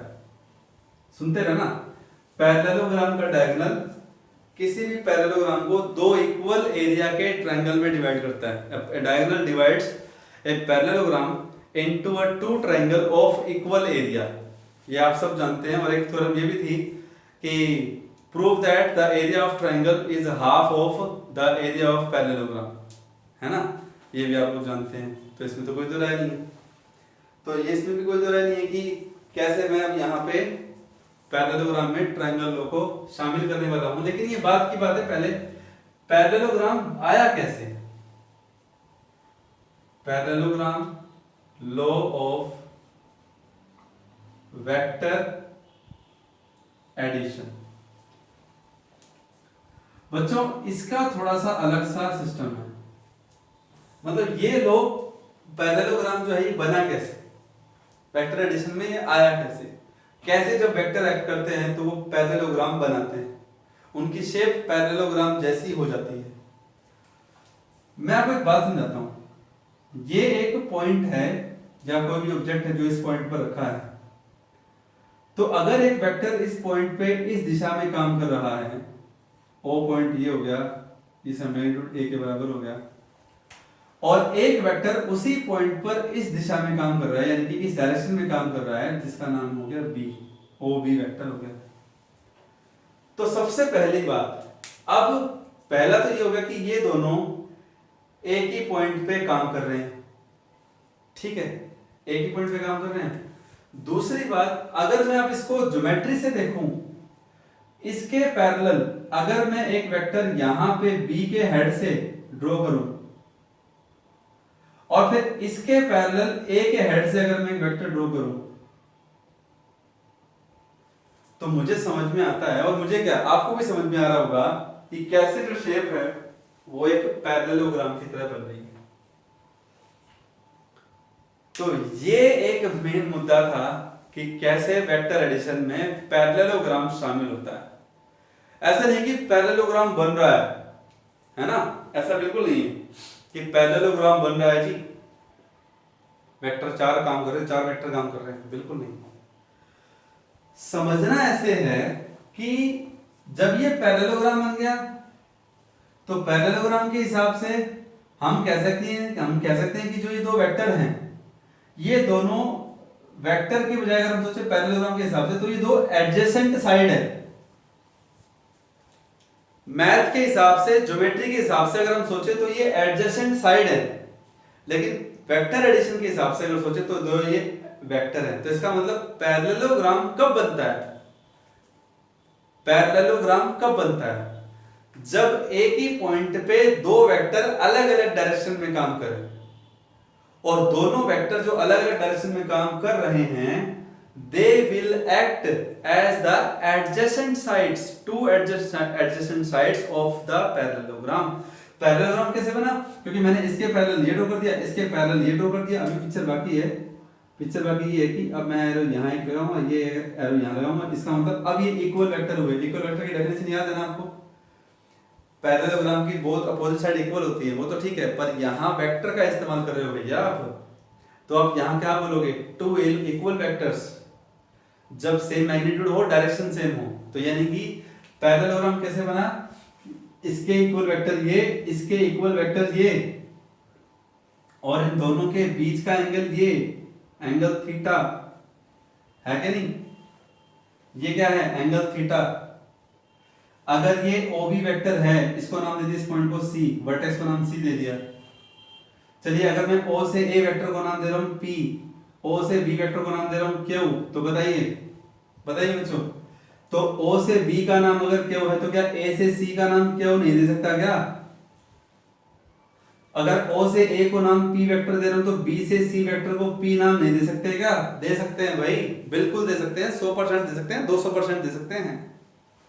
सुनते रहना, पैरेललोग्राम का डायगोनल किसी भी पैरेललोग्राम को दो इक्वल एरिया के ट्रायंगल में डिवाइड करता है। Diagonal divides a parallelogram into a two triangle of equal area, ये आप सब जानते हैं। और एक थ्योरम ये भी थी कि prove that the area of triangle is half of the area of parallelogram, है ना, ये भी आप लोग जानते हैं। तो इसमें तो कोई दो राय नहीं है, तो ये इसमें भी कोई दो राय नहीं है कि कैसे मैं अब यहाँ पे पैरेललोग्राम में ट्रायंगल लॉ को शामिल करने वाला हूँ। लेकिन ये बात की बात है, पहले पैरेललोग्राम आया कैसे, parallelogram law of vector addition. बच्चों इसका थोड़ा सा अलग सा सिस्टम है, मतलब ये लॉ पैरेललोग्राम जो है ये बना कैसे, वेक्टर एडिशन में ये आया कैसे, कैसे जब वेक्टर एक्ट करते हैं तो वो पैरेललोग्राम बनाते हैं, उनकी शेप पैरेललोग्राम जैसी हो जाती है। मैं आपको एक बात समझाता हूं, ये एक पॉइंट है या कोई भी ऑब्जेक्ट है जो इस पॉइंट पर रखा है, तो अगर एक वेक्टर इस पॉइंट पे इस दिशा में काम कर रहा है, ओ पॉइंट ये हो गया, इसका मैग्नीट्यूड ए के बराबर हो गया, और एक वेक्टर उसी पॉइंट पर इस दिशा में काम कर रहा है, यानी कि इस डायरेक्शन में काम कर रहा है, जिसका नाम हो गया बी, ओ बी वेक्टर हो गया। तो सबसे पहली बात, अब पहला तो ये होगा कि ये दोनों एक ही पॉइंट पे काम कर रहे हैं, ठीक है, एक ही पॉइंट पे काम कर रहे हैं। दूसरी बात, अगर मैं अब इसको ज्योमेट्री से देखूं, इसके पैरेलल अगर मैं एक वेक्टर यहां पे बी के हेड से ड्रॉ करूं और फिर इसके पैरेलल ए के हेड से अगर मैं एक वेक्टर ड्रॉ करूं तो मुझे समझ में आता है, और मुझे क्या आपको भी समझ में आ रहा होगा कि कैसे जो शेप है वो एक पैरेललोग्राम की तरह बन रही है। तो ये एक मेन मुद्दा था कि कैसे वेक्टर एडिशन में पैरेललोग्राम शामिल होता है। ऐसा नहीं कि पैरेललोग्राम बन रहा है ना, ऐसा बिल्कुल नहीं है कि पैरेललोग्राम बन रहा है जी, वेक्टर 4 काम कर रहे हैं, 4 वेक्टर काम कर रहे हैं, बिल्कुल नहीं। समझना ऐसे है कि जब ये पैरेललोग्राम बन गया तो पैरेललोग्राम के हिसाब से हम कह सकते हैं कि जो ये दो वेक्टर हैं, ये दोनों वेक्टर की बजाय अगर हम सोचे पैरेललोग्राम के हिसाब से तो ये दो एडजेसेंट साइड है। मैथ के हिसाब से, ज्योमेट्री के हिसाब से अगर हम सोचे तो ये एडजेसेंट साइड है, लेकिन वेक्टर एडिशन के हिसाब से अगर सोचे तो दो ये वेक्टर है। तो इसका मतलब पैरेललोग्राम कब बनता है? पैरेललोग्राम कब बनता है? जब एक ही पॉइंट पे दो वेक्टर अलग अलग डायरेक्शन में काम करें, और दोनों वेक्टर जो अलग अलग डायरेक्शन में काम कर रहे हैं, they will act as the adjacent sides, two adjacent sides of the parallelogram. Parallelogram कैसे बना? क्योंकि मैंने इसके पैरेलल ये ड्रॉ कर दिया, इसके पैरेलल ये ड्रॉ कर दिया। अभी पिक्चर बाकी है। पिक्चर बाकी ये है कि अब मैं एरो यहाँ एक लगाऊंगा, ये एरो यहाँ लगाऊंगा। इसका मतलब अब ये इक्वल वेक्टर हुए। इक्वल वेक्टर की डेफिनेशन याद है ना आपको? पैरेललोग्राम की बोथ अपोजिट साइड इक्वल होती है, वो तो ठीक है, पर यहाँ वेक्टर का इस्तेमाल कर रहे हो भैया आप, तो आप यहाँ क्या बोलोगे? टू इक्वल वेक्टर्स जब सेम मैग्नीट्यूड हो, डायरेक्शन सेम हो, तो यानी कि पैरेललोग्राम कैसे बना? इसके इक्वल वेक्टर ये, इसके इक्वल वेक्टर ये, और इन दोनों के बीच का एंगल ये, एंगल थीटा है कि नहीं? ये क्या है? Angle theta. अगर ये ओ बी वेक्टर है, इसको नाम दे दिया, इस पॉइंट को सी, वर्टेक्स को नाम सी दे दिया। चलिए अगर मैं ओ से ए वेक्टर को नाम दे रहा हूं पी, ओ से बी वेक्टर को नाम दे रहा हूं क्यू, तो बताइए बच्चों, तो ओ से बी का नाम अगर क्यू है तो क्या ए से सी का नाम क्यू नहीं दे सकता क्या? अगर ओ से ए को नाम पी वेक्टर दे रहा हूं तो बी से सी वेक्टर को पी नाम नहीं दे सकते क्या? दे सकते हैं भाई, बिल्कुल दे सकते हैं, 100% दे सकते हैं, 200% दे सकते हैं,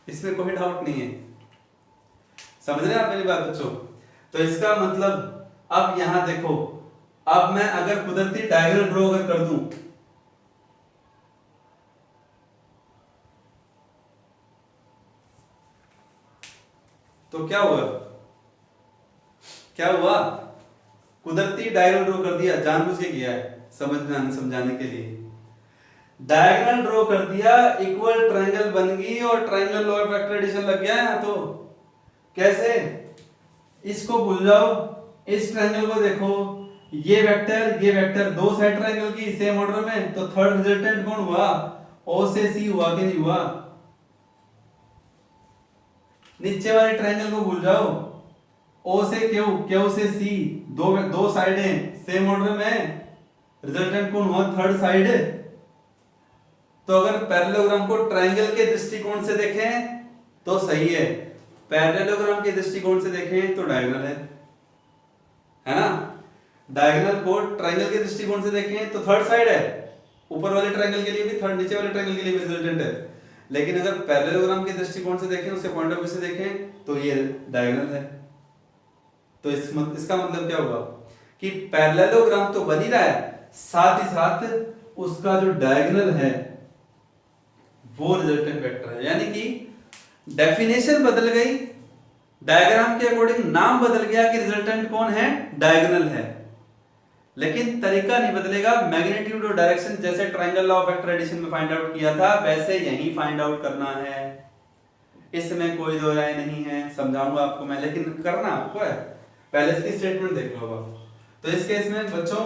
इसमें कोई डाउट नहीं है। समझ रहे हैं आप मेरी बात बच्चों? तो इसका मतलब अब यहां देखो, अब मैं अगर कुदरती डायग्राम ड्रॉ अगर कर दूं, तो क्या हुआ? क्या हुआ? कुदरती डायग्राम ड्रॉ कर दिया, जानबूझ के किया है समझाने के लिए। डायगोनल ड्रॉ कर दिया, इक्वल ट्रायंगल बन गई और triangle law of vector addition लग गया है। तो कैसे? इसको भूल जाओ, इस ट्रायंगल को देखो, ये वेक्टर दो साइड ट्रायंगल की सेम ऑर्डर में, तो थर्ड रिजल्टेंट कौन हुआ? ओ से सी हुआ कि नहीं हुआ? नीचे वाले ट्रायंगल को भूल जाओ, ओ से क्यू, क्यू से सी, दो साइडें सेम ऑर्डर में, रिजल्टेंट कौन हुआ? Third side. तो अगर पैरेललोग्राम को ट्रायंगल के दृष्टिकोण से देखें तो सही है, पैरेललोग्राम के दृष्टिकोण से देखें तो डायगोनल है ना? डायगोनल को ट्रायंगल के दृष्टिकोण से देखें तो थर्ड साइड है, ऊपर वाले ट्रायंगल के लिए भी थर्ड, नीचे वाले ट्रायंगल के लिए भी रिजल्टेंट है। लेकिन अगर पैरेललोग्राम के दृष्टिकोण से देखें, उसके पॉइंट ऑफ व्यू से देखें तो ये डायगोनल है। तो इसका मतलब क्या हुआ कि पैरेललोग्राम तो बन ही रहा है, साथ ही साथ उसका जो डायगोनल है वो रिजल्टेंट वेक्टर है। यानी कि डेफिनेशन बदल गई, डायग्राम के अकॉर्डिंग नाम बदल गया कि रिजल्टेंट कौन है? डायगोनल है, लेकिन तरीका नहीं बदलेगा। मैग्नीट्यूड और डायरेक्शन जैसे triangle law of vector addition में फाइंड आउट किया था, वैसे यही फाइंड आउट करना है, इसमें कोई दो राय नहीं है। समझाऊंगा आपको मैं, लेकिन करना आपको है। पहले इसकी स्टेटमेंट देख लो आप। तो इस केस में बच्चों,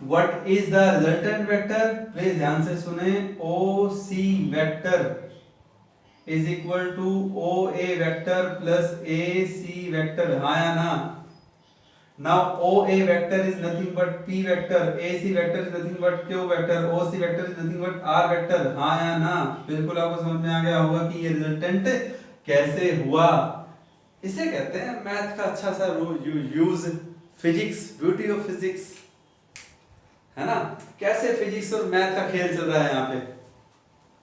what is the resultant vector? Please ध्यान से सुने, O C vector is equal to O A vector plus A C vector, हाँ या ना? Now O A vector is nothing but P vector, A C vector is nothing but Q vector, O C vector is nothing but R vector, हाँ या ना? बिल्कुल आपको समझ में आ गया होगा कि ये रिजल्टेंट कैसे हुआ। इसे कहते हैं मैथ का अच्छा सा use, physics, beauty of physics, है ना। कैसे फिजिक्स और मैथ का खेल चल रहा है यहाँ पे,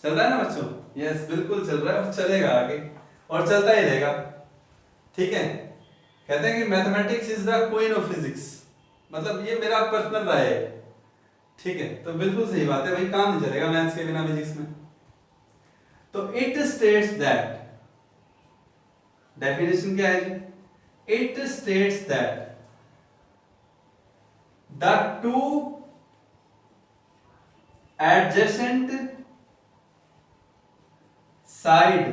चल रहा है ना बच्चों? यस, बिल्कुल चल रहा है और चलेगा आगे और चलता ही रहेगा। ठीक है, कहते हैं कि mathematics is the queen of physics, मतलब ये मेरा पर्सनल राय है। ठीक है, तो बिल्कुल सही बात है भाई, काम नहीं चलेगा मैथ्स के बिना फिजिक्स में। तो इट स्टेट्स दैट, डेफिनेशन क्या है जी? It states that the two adjacent side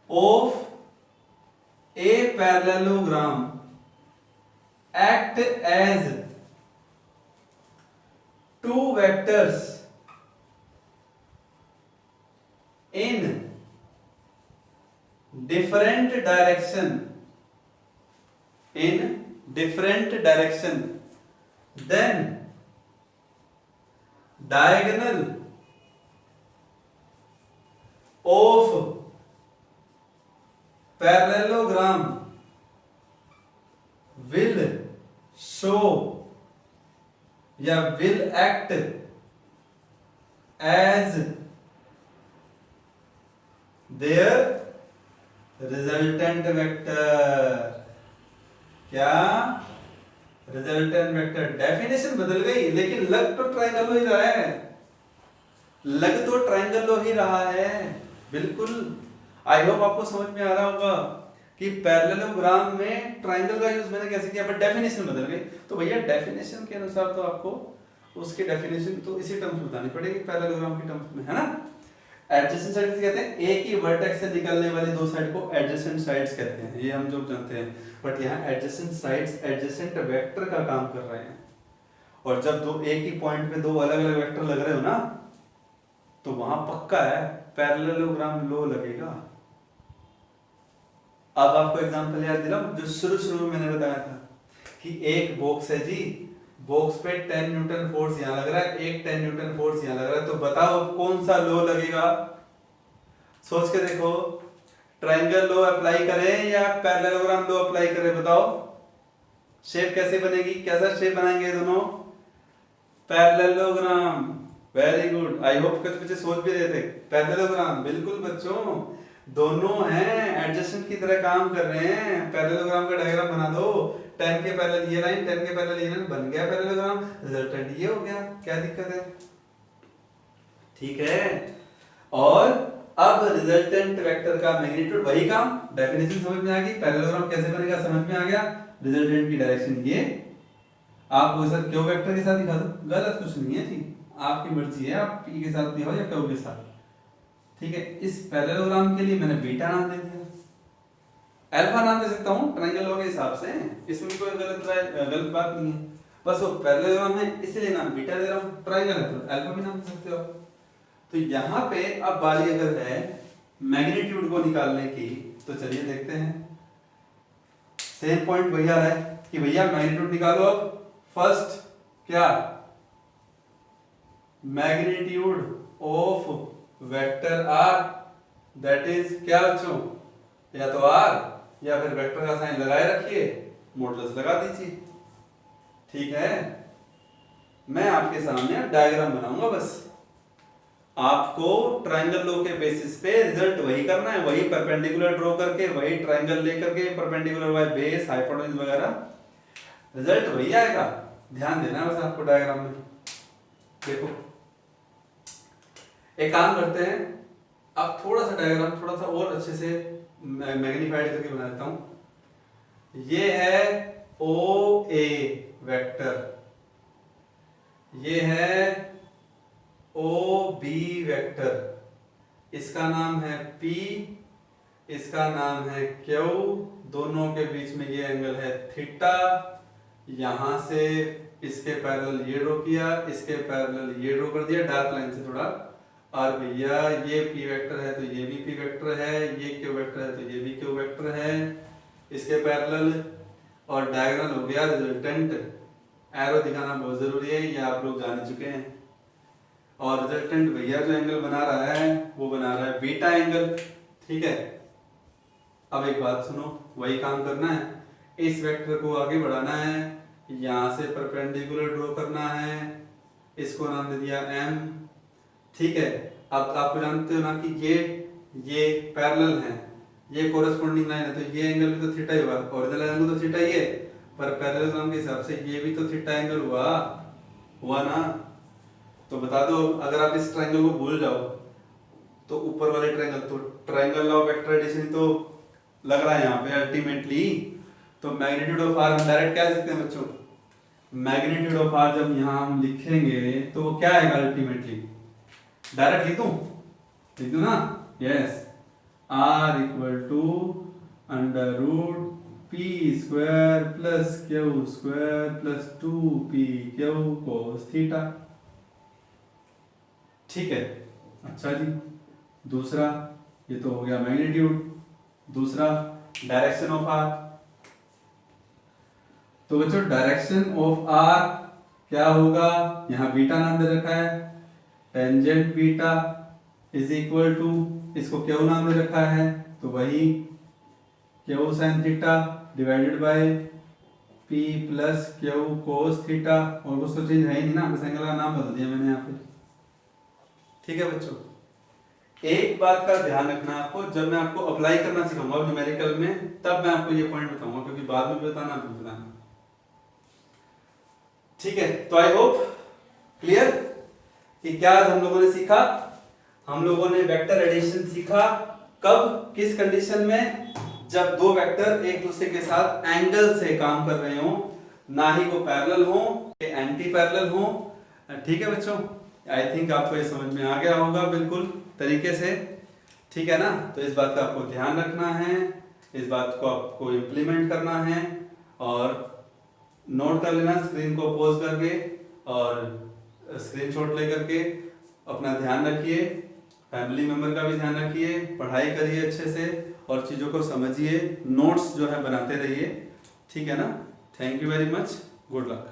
of a parallelogram act as two vectors in different direction, then diagonal of parallelogram will show या will act as their resultant vector। क्या? Resultant vector. Definition बदल गई लेकिन लग तो triangle ही रहा है, लग तो ट्रायंगल ही रहा है बिल्कुल। आई होप आपको समझ में आ रहा होगा कि पैरेललोग्राम में ट्रायंगल का यूज मैंने कैसे किया, बट डेफिनेशन बदल गई। तो भैया डेफिनेशन के अनुसार तो आपको उसकी डेफिनेशन तो इसी टर्म्स में बतानी पड़ेगी, पैरेललोग्राम की टर्म्स में, है ना। एडजेसेंट साइड्स कहते हैं एक ही वर्टेक्स से निकलने वाली दो साइड को एडजेसेंट साइड्स कहते हैं, ये हम जो जानते हैं। बट यहाँ एडजेसेंट साइड्स एडजेसेंट वेक्टर का काम कर रहे हैं, और जब दो एक ही पॉइंट पे दो अलग अलग वेक्टर लग रहे हो ना, तो वहां पक्का है पैरेललोग्राम लो लगेगा। अब आपको एग्जांपल याद दिलाऊं जो शुरू में मैंने बताया था कि एक बॉक्स है जी, बॉक्स पे 10 न्यूटन फोर्स यहां लग रहा है, एक 10 न्यूटन फोर्स यहां लग रहा है, तो बताओ कौन सा लो लगेगा? सोच के देखो, ट्रायंगल लो अप्लाई करें या पैरेललोग्राम लो अप्लाई करें, बताओ शेप कैसे बनेगी, कैसा शेप बनाएंगे दोनों? Parallelogram. Very good, I hope कुछ बच्चे सोच भी रहे थे पैरेललोग्राम। बिल्कुल बच्चों, दोनों हैं एडजेसेंट की तरह काम कर रहे हैं। पैरेललोग्राम का डायग्राम बना दो, 10 के पैरेलल ये लाइन, 10 के पैरेलल ये लाइन, बन गया पैरेललोग्राम, रिजल्टेंट ये हो गया। क्या दिक्कत है? ठीक है। और अब रिजल्टेंट वेक्टर का मैग्नीट्यूड वही काम, डेफिनेशन समझ में आ गई, पैरेललोग्राम कैसे बनेगा समझ में आ गया, रिजल्टेंट की डायरेक्शन ये। आपको सर क्यू वेक्टर के साथ दिखा दो, गलत कुछ नहीं है जी, आपकी मर्जी है, आप पी के साथ दिखाओ या क्यू के साथ। ठीक है, इस पैरेललोग्राम के लिए मैंने बीटा नाम दे दिया, अल्फा नाम दे सकता हूँ ट्रायंगल लो के हिसाब से, इसमें कोई गलत बात नहीं है। बस वो पैरेललोग्राम है इसलिए नाम बीटा दे रहा हूँ, ट्रायंगल है तो अल्फा भी नाम दे सकते हो। तो यहाँ पे अब बारी अगर है मैग्नीट्यूड को निकालने की, तो चलिए देखते हैं। सेम पॉइंट वही आ रहा है कि भैया मैग्नीट्यूड निकालो। अब फर्स्ट क्या, magnitude of vector R, that is क्या बच्चों, या तो आर या फिर वेक्टर का साइन लगाए रखिए, मॉडुलस लगा दीजिए। ठीक है, मैं आपके सामने डायग्राम बनाऊंगा, बस आपको ट्रायंगल लो के बेसिस पे रिजल्ट वही करना है, वही परपेंडिकुलर ड्रॉ करके, वही ट्रायंगल लेकर के परपेंडिकुलर बाय बेस हाइपोटेन्यूज वगैरह, रिजल्ट वही आएगा। ध्यान देना बस आपको डायग्राम में। देखो एक काम करते हैं, अब थोड़ा सा डायग्राम थोड़ा सा और अच्छे से मैग्नीफाइड करके बना देता हूं। ये है ओ ए वेक्टर, ये है ओ बी वेक्टर, इसका नाम है P, इसका नाम है Q, दोनों के बीच में ये एंगल है थीटा। यहां से इसके पैरेलल ये ड्रॉ किया, इसके पैरेलल ये ड्रॉ कर दिया डार्क लाइन से थोड़ा। और भैया ये P वेक्टर है तो ये भी P वेक्टर है, ये Q वेक्टर है तो ये भी Q वेक्टर है, इसके पैरेलल। और डायगोनल हो गया रिजल्टेंट। एरो दिखाना बहुत जरूरी है, ये आप लोग जान चुके हैं। और रिजल्टेंट भैया जो एंगल बना रहा है वो बना रहा है बीटा एंगल। ठीक है, अब एक बात सुनो, वही काम करना है इस वेक्टर को आगे बढ़ाना है, यहाँ से परपेंडिकुलर ड्रॉ करना है, इसको नाम दे दिया m। ठीक है, अब आप जानते हो ना कि ये पैरेलल है, ये कोरस्पॉन्डिंग लाइन है, तो ये एंगल भी तो थीटा ही हुआ, ओरिजिनल एंगल तो थीटा ही है, पर पैरेललोग्राम के हिसाब से ये भी तो थीटा एंगल हुआ ना। तो बता दो, अगर आप इस ट्रायंगल को भूल जाओ तो ऊपर वाले ट्रायंगल, तो triangle law of vector addition तो लग रहा है यहाँ पे अल्टीमेटली। तो मैग्नीट्यूड ऑफ आर हम डायरेक्ट क्या लिख सकते हैं बच्चों, मैग्नीट्यूड ऑफ आर जब यहाँ हम लिखेंगे तो वो क्या आएगा अल्टीमेटली, डायरेक्ट लिख दूं ना, yes, R equal to under root P square plus Q square plus 2p Q cos theta. ठीक है, अच्छा जी। दूसरा, ये तो हो गया मैग्नीट्यूड। दूसरा डायरेक्शन ऑफ आर। तो बच्चों डायरेक्शन ऑफ आर क्या होगा, यहाँ बीटा नाम दे रखा है, tangent beta is equal to, इसको क्यू नाम दे रखा है, तो वही Q sine theta divided by P plus Q cos theta. और कुछ तो चेंज है ही नहीं ना, बस एंगल का नाम बदल दिया मैंने यहाँ पे। ठीक है बच्चों, एक बात का ध्यान रखना आपको, जब मैं आपको अप्लाई करना सिखाऊंगा न्यूमेरिकल में, तब मैं आपको ये पॉइंट बताऊंगा, क्योंकि बाद में बताना भी बताना। ठीक है, तो आई होप क्लियर कि क्या हम लोगों ने सीखा। हम लोगों ने वेक्टर एडिशन सीखा, कब, किस कंडीशन में, जब दो वेक्टर एक दूसरे के साथ एंगल से काम कर रहे हो, ना ही वो पैरेलल हो, एंटी पैरेलल हो। ठीक है बच्चों, आई थिंक आपको ये समझ में आ गया होगा बिल्कुल तरीके से। ठीक है ना, तो इस बात का आपको ध्यान रखना है, इस बात को आपको इम्प्लीमेंट करना है, और नोट कर लेना स्क्रीन को पॉज करके, और स्क्रीनशॉट लेकर के अपना ध्यान रखिए, फैमिली मेंबर का भी ध्यान रखिए, पढ़ाई करिए अच्छे से, और चीज़ों को समझिए, नोट्स जो है बनाते रहिए। ठीक है ना, thank you very much, good luck.